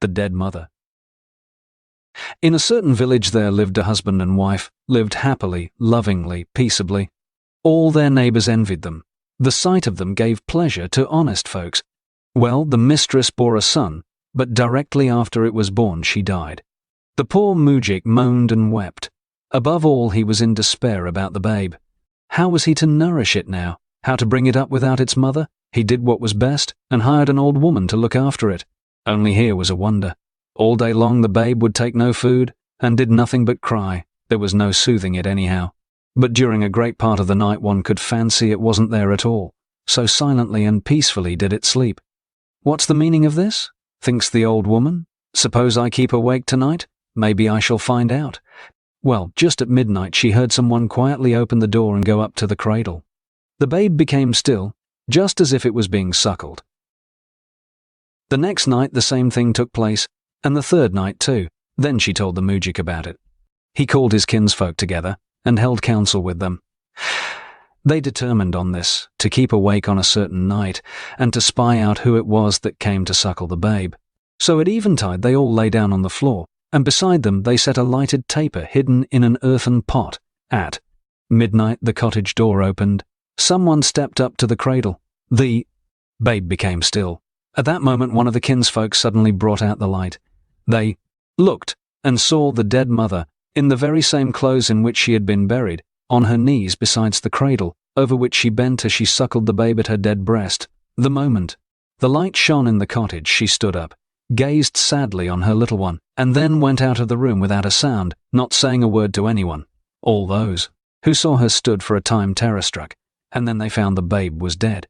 the dead mother. In a certain village there lived a husband and wife, lived happily, lovingly, peaceably. All their neighbors envied them. The sight of them gave pleasure to honest folks. Well, the mistress bore a son, but directly after it was born she died. The poor mujik moaned and wept. Above all, he was in despair about the babe. How was he to nourish it now? How to bring it up without its mother? He did what was best, and hired an old woman to look after it. Only here was a wonder. All day long the babe would take no food, and did nothing but cry. There was no soothing it anyhow. But during a great part of the night one could fancy it wasn't there at all. So silently and peacefully did it sleep. What's the meaning of this? Thinks the old woman. Suppose I keep awake tonight? Maybe I shall find out. Well, just at midnight she heard someone quietly open the door and go up to the cradle. The babe became still, just as if it was being suckled. The next night the same thing took place, and the third night too. Then she told the mujik about it. He called his kinsfolk together and held counsel with them. They determined on this, to keep awake on a certain night, and to spy out who it was that came to suckle the babe. So at eventide they all lay down on the floor, and beside them they set a lighted taper hidden in an earthen pot. At midnight the cottage door opened. Someone stepped up to the cradle. The babe became still. At that moment one of the kinsfolk suddenly brought out the light. They looked and saw the dead mother, in the very same clothes in which she had been buried, on her knees beside the cradle, over which she bent as she suckled the babe at her dead breast. The moment the light shone in the cottage, she stood up, gazed sadly on her little one, and then went out of the room without a sound, not saying a word to anyone. All those who saw her stood for a time terror-struck, and then they found the babe was dead.